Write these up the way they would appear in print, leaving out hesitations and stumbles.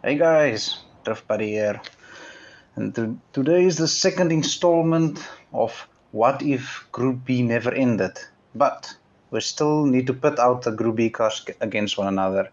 Hey guys, Drift Buddy here, and today is the second installment of What If Group B Never Ended, but we still need to put out the Group B cars against one another.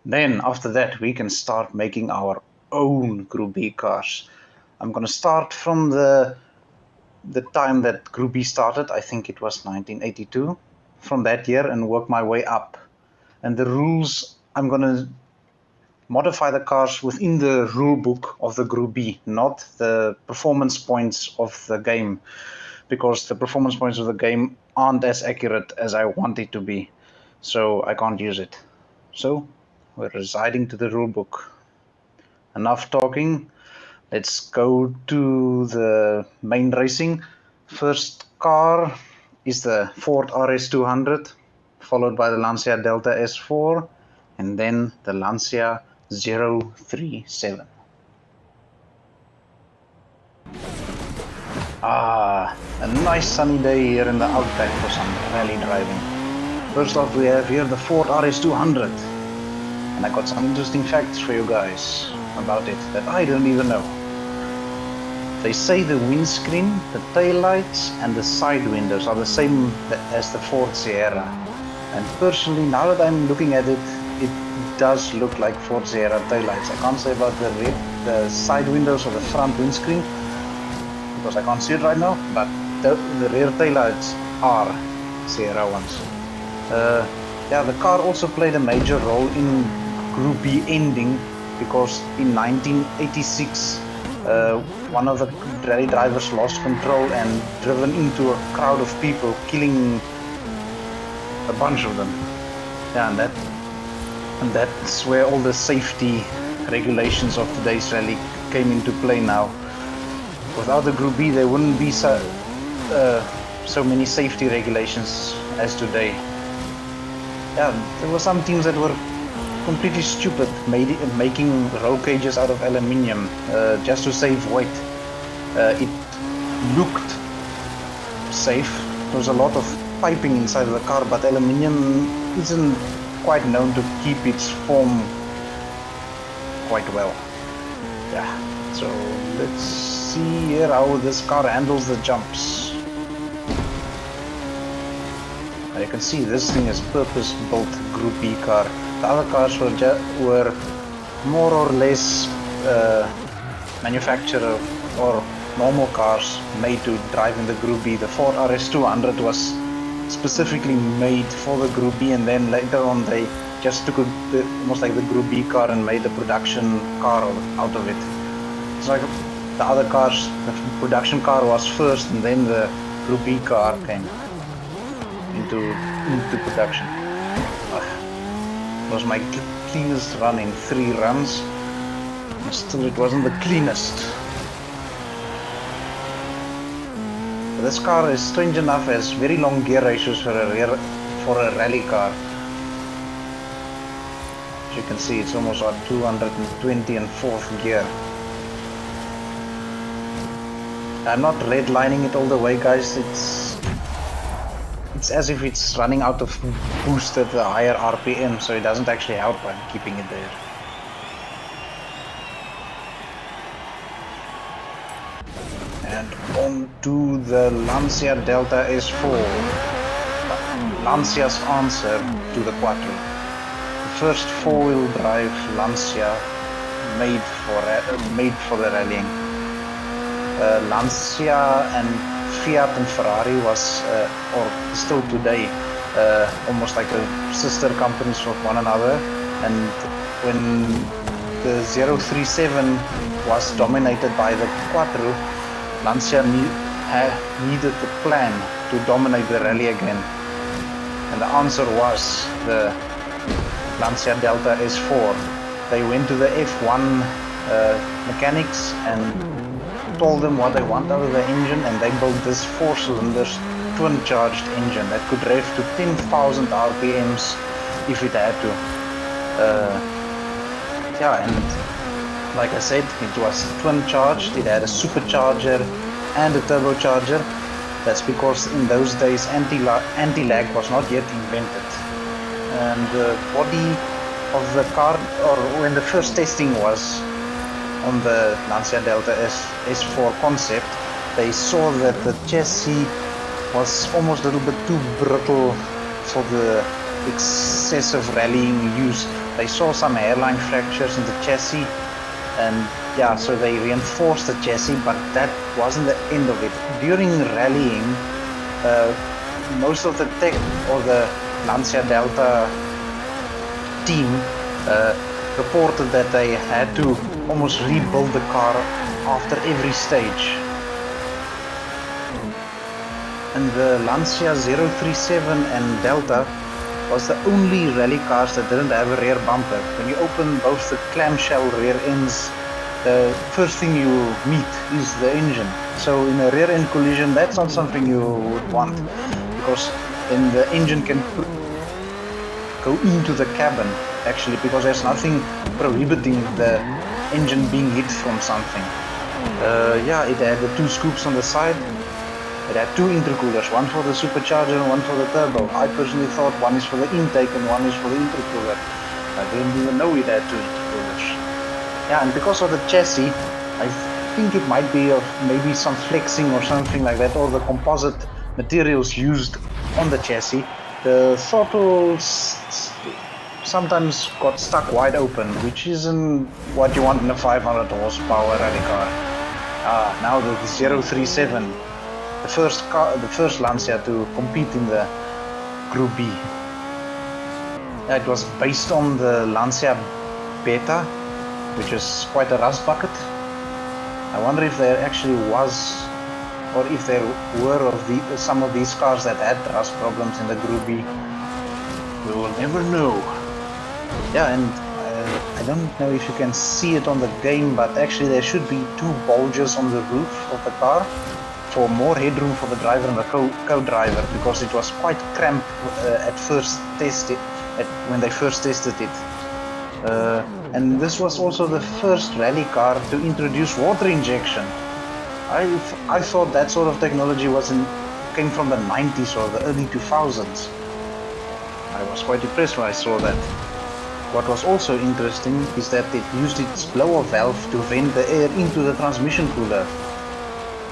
Then after that we can start making our own Group B cars. I'm gonna start from the time that Group B started. I think it was 1982, from that year, and work my way up. And the rules, I'm gonna modify the cars within the rule book of the Group B, not the performance points of the game, because the performance points of the game aren't as accurate as I want it to be, so I can't use it. So we're residing to the rule book. Enough talking, let's go to the main racing. First car is the Ford RS200, followed by the Lancia Delta S4, and then the Lancia Zero 37. A nice sunny day here in the outback for some rally driving. First off, we have here the Ford RS200, and I got some interesting facts for you guys about it that I don't even know. They say the windscreen, the taillights and the side windows are the same as the Ford Sierra, and personally, now that I'm looking at it, it does look like Ford Sierra taillights. I can't say about the side windows or the front windscreen because I can't see it right now, but the rear taillights are Sierra ones. Yeah, the car also played a major role in Group B ending because in 1986 one of the rally drivers lost control and driven into a crowd of people, killing a bunch of them. Yeah, and that's where all the safety regulations of today's rally came into play now. Without the Group B, there wouldn't be so many safety regulations as today. Yeah, there were some teams that were completely stupid, making roll cages out of aluminium just to save weight. It looked safe. There was a lot of piping inside of the car, but aluminium isn't quite known to keep its form quite well. Yeah, so let's see here how this car handles the jumps. You can see this thing is purpose-built Group B car. The other cars were more or less manufacturer or normal cars made to drive in the Group B. The Ford RS200 was specifically made for the Group B, and then later on they just took almost like the Group B car and made a production car out of it. It's like the other cars, the production car was first, and then the Group B car came into production. It was my cleanest run in 3 runs, and still it wasn't the cleanest. But this car is, strange enough, has very long gear ratios for a rally car. As you can see, it's almost at 220 and 4th gear. I'm not redlining it all the way, guys. It's as if it's running out of boost at the higher RPM, so it doesn't actually help by keeping it there. And on to the Lancia Delta S4, Lancia's answer to the Quattro. The first 4-wheel drive Lancia made for the rallying. Lancia and Fiat and Ferrari was, or still today, almost like a sister companies of one another. And when the 037 was dominated by the Quattro, Lancia needed a plan to dominate the rally again. And the answer was the Lancia Delta S4. They went to the F1 mechanics and told them what they want out of the engine, and they built this 4-cylinders twin-charged engine that could rev to 10,000 RPMs if it had to. Yeah, and like I said, it was twin-charged. It had a supercharger and a turbocharger. That's because in those days anti-lag was not yet invented, and the body of the car, or when the first testing was on the Lancia Delta S4 concept, they saw that the chassis was almost a little bit too brittle for the excessive rallying use. They saw some hairline fractures in the chassis, and yeah, so they reinforced the chassis, but that wasn't the end of it. During rallying, most of the tech or the Lancia Delta team reported that they had to almost rebuild the car after every stage. And the Lancia 037 and Delta was the only rally cars that didn't have a rear bumper. When you open both the clamshell rear ends, the first thing you meet is the engine. So in a rear end collision, that's not something you would want, because then the engine can go into the cabin, actually, because there's nothing prohibiting the engine being hit from something. Yeah, it had the two scoops on the side. It had two intercoolers, one for the supercharger and one for the turbo. I personally thought one is for the intake and one is for the intercooler. I didn't even know it had two intercoolers. Yeah, and because of the chassis, I think it might be of maybe some flexing or something like that, or the composite materials used on the chassis. The throttles sometimes got stuck wide open, which isn't what you want in a 500 horsepower rally car. Now the 037. The first Lancia to compete in the Group B. It was based on the Lancia Beta, which is quite a rust bucket. I wonder if there actually was, or if there were some of these cars that had rust problems in the Group B. We will never know. Yeah, and I don't know if you can see it on the game, but actually there should be two bulges on the roof of the car, for more headroom for the driver and the co-driver, because it was quite cramped at first tested, when they first tested it. And this was also the first rally car to introduce water injection. I thought that sort of technology came from the 90s or the early 2000s. I was quite impressed when I saw that. What was also interesting is that it used its blower valve to vent the air into the transmission cooler,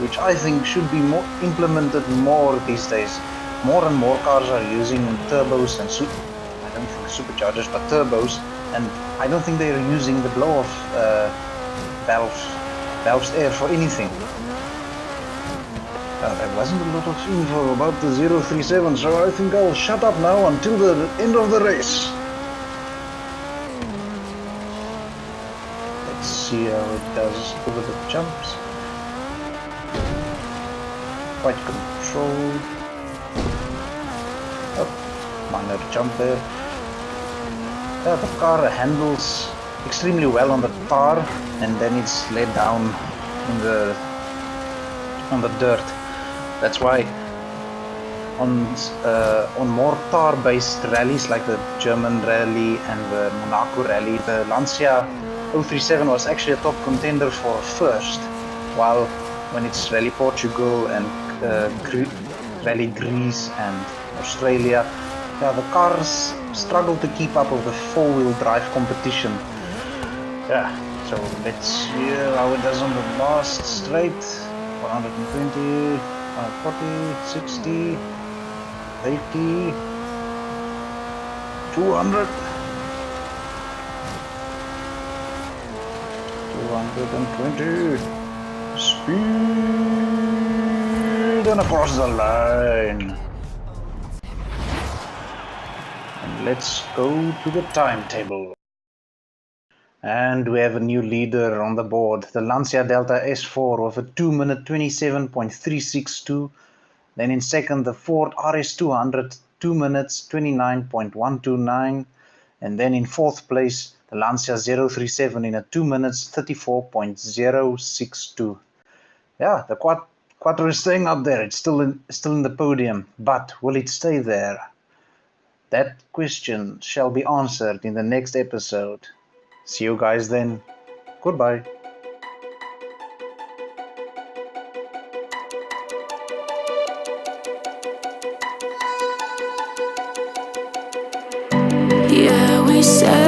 which I think should be implemented more these days. More and more cars are using turbos and I don't think superchargers, but turbos, and I don't think they are using the blow-off valves air for anything. There wasn't a lot of info about the 037, so I think I'll shut up now until the end of the race. Let's see how it does over the jumps. Quite controlled. Oh, minor jump there. The car handles extremely well on the tar, and then it's laid down on the dirt. That's why on more tar-based rallies like the German rally and the Monaco rally, the Lancia 037 was actually a top contender for first, while when it's Rally Portugal and Rally Greece and Australia, yeah, the cars struggle to keep up with the four-wheel drive competition. Yeah, so let's see how it does on the last straight. 120, 140, 60, 80, 200, 220, speed, and across the line. And let's go to the timetable. And we have a new leader on the board, the Lancia Delta S4 with a 2 minute 27.362. Then in second, the Ford RS200, 2 minutes 29.129. And then in fourth place, the Lancia 037 in a 2 minutes 34.062. Yeah, the Quattro is staying up there. It's still in the podium, but will it stay there? That question shall be answered in the next episode. See you guys then. Goodbye. Yeah, we said